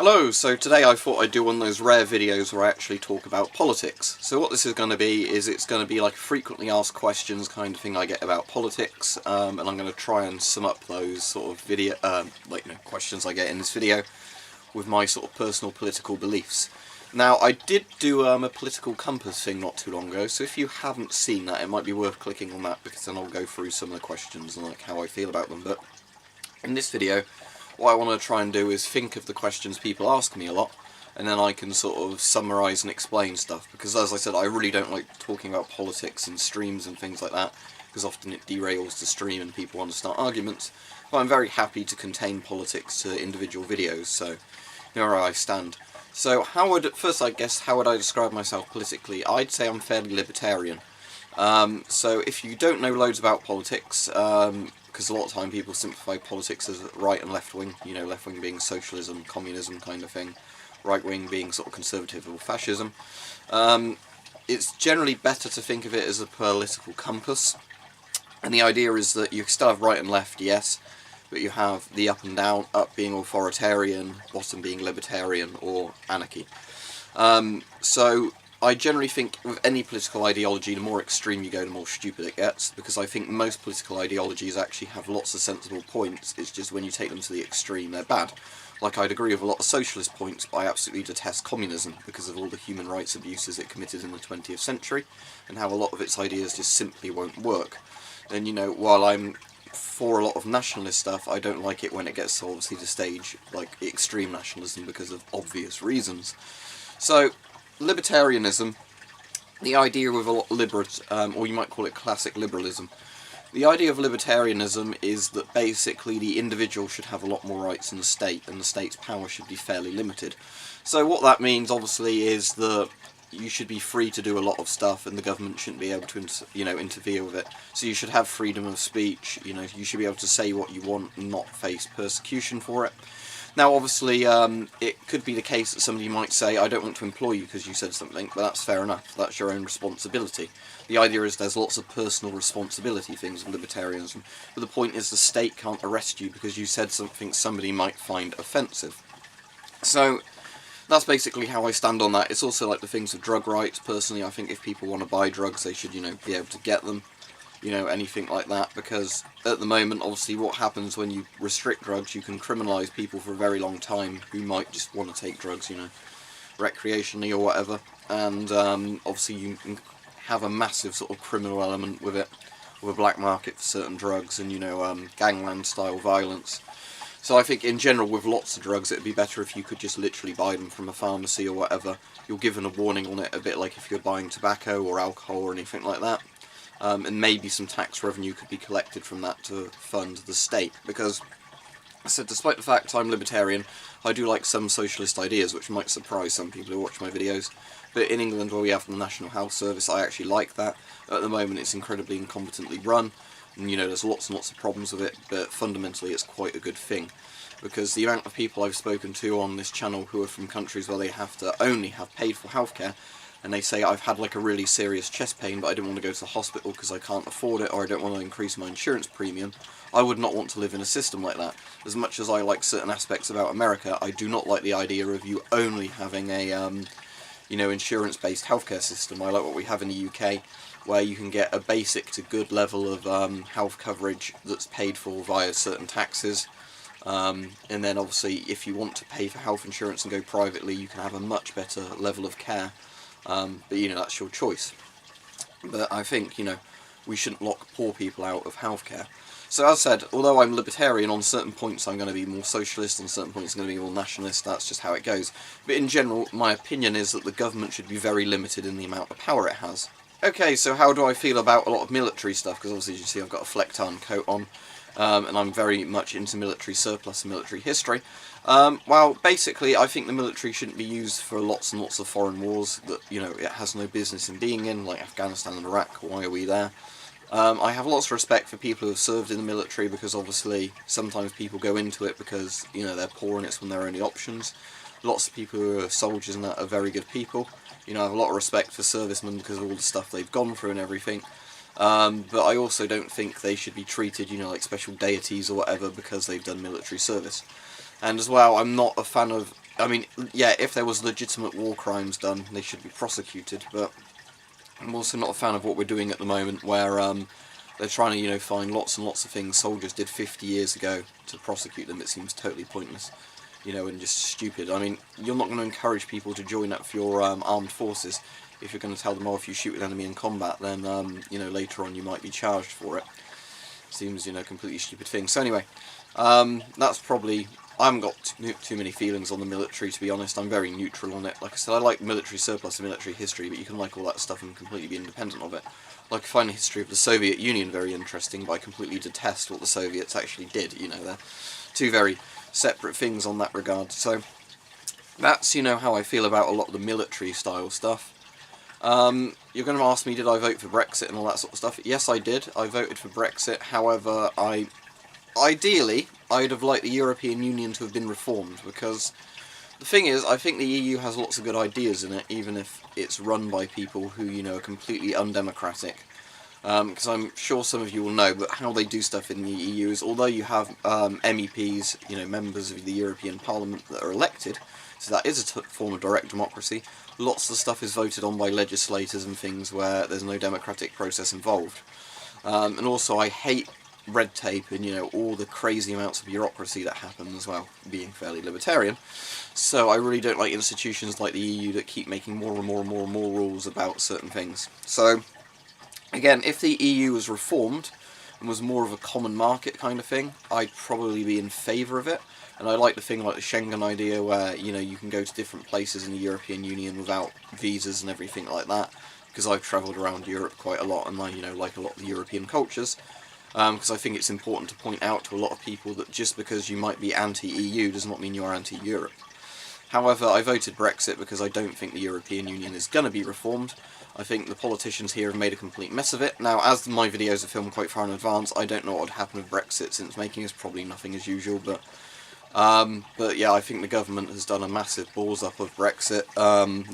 Hello, so today I thought I'd do one of those rare videos where I actually talk about politics. So what this is going to be is it's going to be like frequently asked questions kind of thing I get about politics, and I'm going to try and sum up those sort of video, questions I get in this video with my sort of personal political beliefs. Now, I did do a political compass thing not too long ago, so if you haven't seen that, it might be worth clicking on that, because then I'll go through some of the questions and like how I feel about them. But in this video, what I want to try and do is think of the questions people ask me a lot, and then I can sort of summarise and explain stuff, because as I said, I really don't like talking about politics in streams and things like that, because often it derails the stream and people want to start arguments. But I'm very happy to contain politics to individual videos, so here I stand. So how would I describe myself politically? I'd say I'm fairly libertarian. So if you don't know loads about politics, because a lot of time people simplify politics as right and left wing, you know, left wing being socialism, communism kind of thing, right wing being sort of conservative or fascism. It's generally better to think of it as a political compass, and the idea is that you still have right and left, yes, but you have the up and down, up being authoritarian, bottom being libertarian or anarchy. So I generally think with any political ideology, the more extreme you go, the more stupid it gets, because I think most political ideologies actually have lots of sensible points. It's just when you take them to the extreme, they're bad. Like, I'd agree with a lot of socialist points, but I absolutely detest communism because of all the human rights abuses it committed in the 20th century, and how a lot of its ideas just simply won't work. And, you know, while I'm for a lot of nationalist stuff, I don't like it when it gets obviously to stage like extreme nationalism because of obvious reasons. So libertarianism, the idea with a lot of or you might call it classic liberalism, the idea of libertarianism is that basically the individual should have a lot more rights than the state, and the state's power should be fairly limited. So what that means obviously is that you should be free to do a lot of stuff, and the government shouldn't be able to interfere with it. So you should have freedom of speech, you know, you should be able to say what you want and not face persecution for it. Now obviously it could be the case that somebody might say, I don't want to employ you because you said something, but that's fair enough, that's your own responsibility. The idea is there's lots of personal responsibility things with libertarianism, but the point is the state can't arrest you because you said something somebody might find offensive. So that's basically how I stand on that. It's also like the things of drug rights. Personally, I think if people want to buy drugs, they should, be able to get them, anything like that, because at the moment, obviously, what happens when you restrict drugs, you can criminalise people for a very long time who might just want to take drugs, recreationally or whatever, and obviously you can have a massive sort of criminal element with it, with a black market for certain drugs and, gangland-style violence. So I think in general with lots of drugs it'd be better if you could just literally buy them from a pharmacy or whatever. You're given a warning on it, a bit like if you're buying tobacco or alcohol or anything like that. And maybe some tax revenue could be collected from that to fund the state. Because, I said, despite the fact I'm libertarian, I do like some socialist ideas, which might surprise some people who watch my videos. But in England, where we have the National Health Service, I actually like that. At the moment it's incredibly incompetently run. And, there's lots and lots of problems with it, but fundamentally it's quite a good thing. Because the amount of people I've spoken to on this channel who are from countries where they have to only have paid for healthcare, and they say, I've had like a really serious chest pain, but I didn't want to go to the hospital because I can't afford it, or I don't want to increase my insurance premium, I would not want to live in a system like that. As much as I like certain aspects about America, I do not like the idea of you only having a, insurance-based healthcare system. I like what we have in the UK, where you can get a basic to good level of health coverage that's paid for via certain taxes. And then obviously if you want to pay for health insurance and go privately, you can have a much better level of care. But that's your choice. But I think, we shouldn't lock poor people out of healthcare. So as I said, although I'm libertarian, on certain points I'm going to be more socialist, on certain points I'm going to be more nationalist, that's just how it goes. But in general, my opinion is that the government should be very limited in the amount of power it has. Okay, so how do I feel about a lot of military stuff? Because obviously, as you see, I've got a fleck-tarn coat on, and I'm very much into military surplus and military history. Well, basically, I think the military shouldn't be used for lots and lots of foreign wars that, it has no business in being in, like Afghanistan and Iraq. Why are we there? I have lots of respect for people who have served in the military, because obviously sometimes people go into it because, they're poor and it's one of their only options. Lots of people who are soldiers and that are very good people. I have a lot of respect for servicemen because of all the stuff they've gone through and everything. But I also don't think they should be treated, like special deities or whatever because they've done military service. And as well, I'm not a fan of I mean, yeah, if there was legitimate war crimes done, they should be prosecuted, but I'm also not a fan of what we're doing at the moment, where they're trying to, you know, find lots and lots of things soldiers did 50 years ago to prosecute them. It seems totally pointless, you know, and just stupid. I mean, you're not going to encourage people to join up for your armed forces if you're going to tell them, oh, if you shoot an enemy in combat, then, you know, later on you might be charged for it. Seems, you know, completely stupid thing. So anyway, that's probably... I haven't got too many feelings on the military, to be honest. I'm very neutral on it. Like I said, I like military surplus and military history, but you can like all that stuff and completely be independent of it. Like, I find the history of the Soviet Union very interesting, but I completely detest what the Soviets actually did. You know, they're two very separate things on that regard. So that's, you know, how I feel about a lot of the military style stuff. You're going to ask me, did I vote for Brexit and all that sort of stuff? Yes, I did. I voted for Brexit. However, ideally, I'd have liked the European Union to have been reformed, because the thing is, I think the EU has lots of good ideas in it, even if it's run by people who, you know, are completely undemocratic. Because I'm sure some of you will know, but how they do stuff in the EU is, although you have MEPs, you know, members of the European Parliament that are elected, so that is a form of direct democracy, lots of stuff is voted on by legislators and things where there's no democratic process involved. And also, I hate red tape and, you know, all the crazy amounts of bureaucracy that happen as well, being fairly libertarian. So I really don't like institutions like the EU that keep making more and more and more and more rules about certain things. So, again, if the EU was reformed and was more of a common market kind of thing, I'd probably be in favour of it. And I like the thing like the Schengen idea where, you know, you can go to different places in the European Union without visas and everything like that, because I've travelled around Europe quite a lot and I, you know, like a lot of the European cultures. Because I think it's important to point out to a lot of people that just because you might be anti-EU does not mean you are anti-Europe. However, I voted Brexit because I don't think the European Union is going to be reformed. I think the politicians here have made a complete mess of it. Now, as my videos are filmed quite far in advance, I don't know what would happen with Brexit since making is probably nothing as usual, but yeah, I think the government has done a massive balls up of Brexit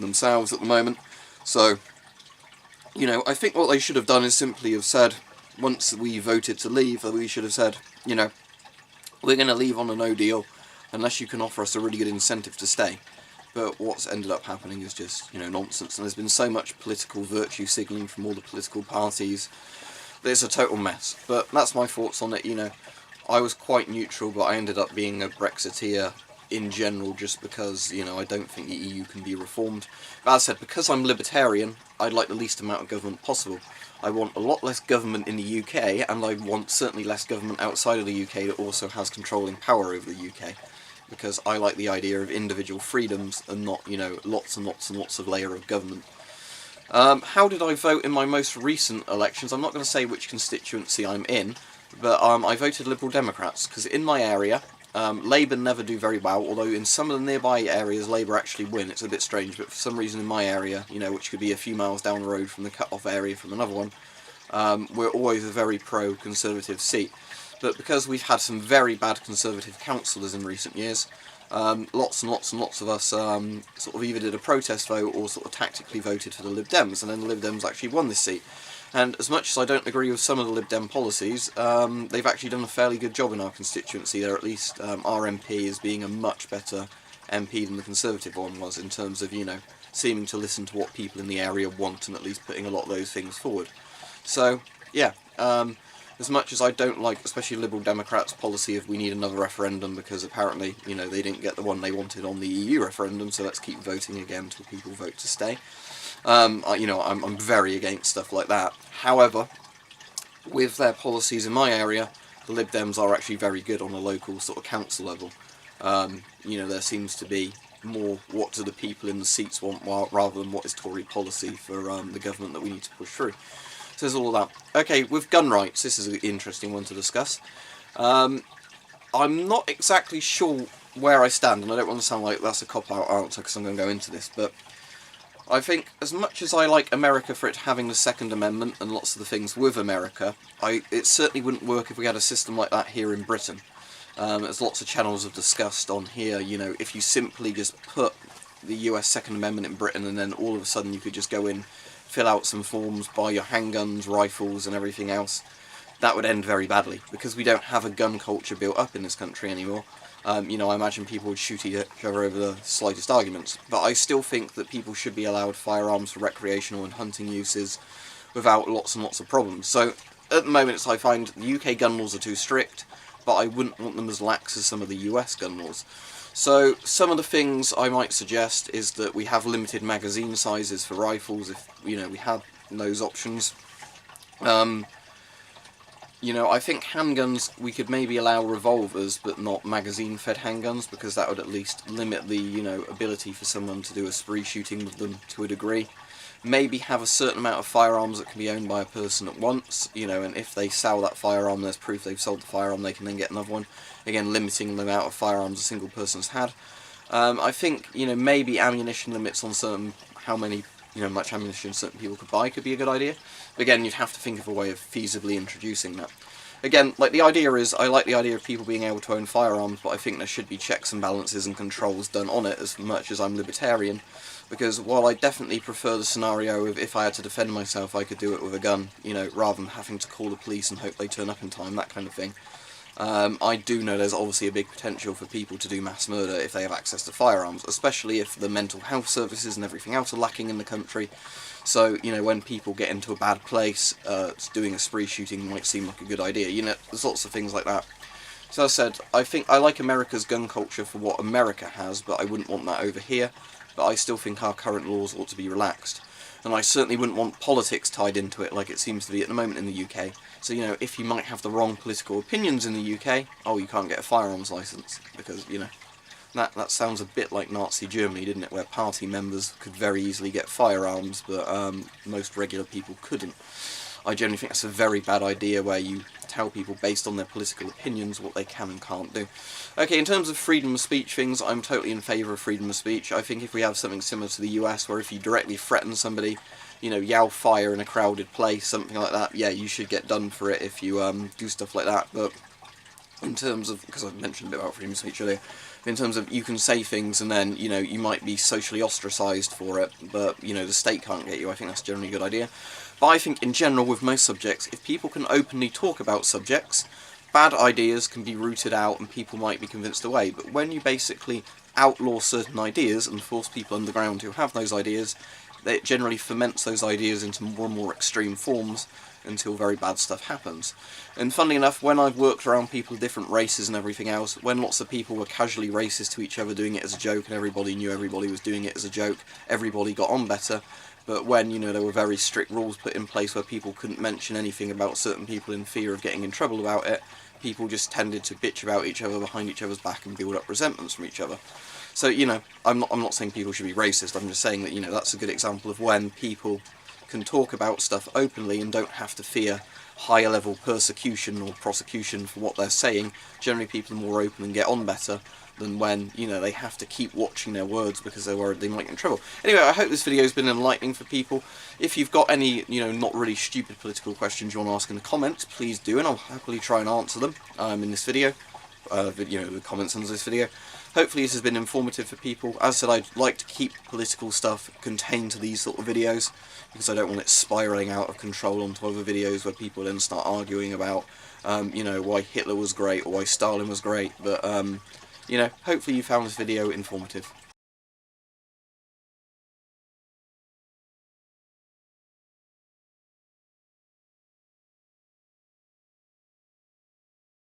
themselves at the moment. So, you know, I think what they should have done is simply have said, once we voted to leave, we should have said, you know, we're going to leave on a no deal unless you can offer us a really good incentive to stay. But what's ended up happening is just, you know, nonsense, and there's been so much political virtue signalling from all the political parties that it's a total mess. But that's my thoughts on it. You know, I was quite neutral, but I ended up being a Brexiteer in general just because, you know, I don't think the EU can be reformed. But as I said, because I'm libertarian, I'd like the least amount of government possible. I want a lot less government in the UK, and I want certainly less government outside of the UK that also has controlling power over the UK. Because I like the idea of individual freedoms and not, you know, lots and lots and lots of layer of government. How did I vote in my most recent elections? I'm not going to say which constituency I'm in, but I voted Liberal Democrats, because in my area, Labour never do very well, although in some of the nearby areas Labour actually win. It's a bit strange, but for some reason in my area, you know, which could be a few miles down the road from the cut-off area from another one, we're always a very pro-Conservative seat. But because we've had some very bad Conservative councillors in recent years, lots and lots and lots of us sort of either did a protest vote or sort of tactically voted for the Lib Dems, and then the Lib Dems actually won this seat. And as much as I don't agree with some of the Lib Dem policies, they've actually done a fairly good job in our constituency. They're at least, our MP is being a much better MP than the Conservative one was in terms of, you know, seeming to listen to what people in the area want and at least putting a lot of those things forward. So, yeah, as much as I don't like, especially Liberal Democrats' policy of we need another referendum because apparently, you know, they didn't get the one they wanted on the EU referendum, so let's keep voting again until people vote to stay. You know, I'm very against stuff like that. However, with their policies in my area, the Lib Dems are actually very good on a local sort of council level. You know, there seems to be more what do the people in the seats want rather than what is Tory policy for the government that we need to push through. So there's all of that. Okay, with gun rights, this is an interesting one to discuss. I'm not exactly sure where I stand, and I don't want to sound like that's a cop-out answer because I'm going to go into this, but I think as much as I like America for it having the Second Amendment and lots of the things with America, it certainly wouldn't work if we had a system like that here in Britain. As lots of channels have discussed on here, you know, if you simply just put the US Second Amendment in Britain and then all of a sudden you could just go in, fill out some forms, buy your handguns, rifles and everything else, that would end very badly, because we don't have a gun culture built up in this country anymore. You know, I imagine people would shoot each other over the slightest arguments. But I still think that people should be allowed firearms for recreational and hunting uses without lots and lots of problems. So at the moment I find the UK gun laws are too strict, but I wouldn't want them as lax as some of the US gun laws. So some of the things I might suggest is that we have limited magazine sizes for rifles, if you know we had those options. You know, I think handguns, we could maybe allow revolvers, but not magazine-fed handguns, because that would at least limit the, you know, ability for someone to do a spree shooting with them to a degree. Maybe have a certain amount of firearms that can be owned by a person at once, you know, and if they sell that firearm, there's proof they've sold the firearm, they can then get another one. Again, limiting the amount of firearms a single person's had. I think, you know, maybe ammunition limits on certain, how many, you know, much ammunition certain people could buy could be a good idea. But again, you'd have to think of a way of feasibly introducing that. Again, like the idea is, I like the idea of people being able to own firearms, but I think there should be checks and balances and controls done on it as much as I'm libertarian. Because while I definitely prefer the scenario of if I had to defend myself, I could do it with a gun, you know, rather than having to call the police and hope they turn up in time, that kind of thing. I do know there's obviously a big potential for people to do mass murder if they have access to firearms, especially if the mental health services and everything else are lacking in the country. So, you know, when people get into a bad place, doing a spree shooting might seem like a good idea. You know, there's lots of things like that. So as I said, I think I like America's gun culture for what America has, but I wouldn't want that over here. But I still think our current laws ought to be relaxed. And I certainly wouldn't want politics tied into it like it seems to be at the moment in the UK. So, you know, if you might have the wrong political opinions in the UK, oh, you can't get a firearms licence, because, you know, that sounds a bit like Nazi Germany, didn't it, where party members could very easily get firearms, but most regular people couldn't. I generally think that's a very bad idea, where you tell people based on their political opinions what they can and can't do. Okay, in terms of freedom of speech things, I'm totally in favour of freedom of speech. I think if we have something similar to the US, where if you directly threaten somebody, you know, yell fire in a crowded place, something like that, yeah, you should get done for it if you do stuff like that. But in terms of, because I've mentioned a bit about freedom of speech earlier, in terms of you can say things and then, you know, you might be socially ostracised for it, but, you know, the state can't get you. I think that's generally a good idea. But I think in general with most subjects, if people can openly talk about subjects, bad ideas can be rooted out and people might be convinced away. But when you basically outlaw certain ideas and force people underground who have those ideas, it generally ferments those ideas into more and more extreme forms until very bad stuff happens. And funnily enough, when I've worked around people of different races and everything else, when lots of people were casually racist to each other, doing it as a joke, and everybody knew everybody was doing it as a joke, everybody got on better. But when, you know, there were very strict rules put in place where people couldn't mention anything about certain people in fear of getting in trouble about it, people just tended to bitch about each other behind each other's back and build up resentments from each other. So, you know, I'm not saying people should be racist, I'm just saying that, you know, that's a good example of when people can talk about stuff openly and don't have to fear higher level persecution or prosecution for what they're saying. Generally people are more open and get on better than when, you know, they have to keep watching their words because they're worried they might get in trouble. Anyway, I hope this video has been enlightening for people. If you've got any, you know, not really stupid political questions you want to ask in the comments, please do, and I'll happily try and answer them in this video. You know, the comments under this video. Hopefully this has been informative for people. As I said, I'd like to keep political stuff contained to these sort of videos, because I don't want it spiralling out of control onto other videos where people then start arguing about, you know, why Hitler was great or why Stalin was great. But, you know, hopefully you found this video informative.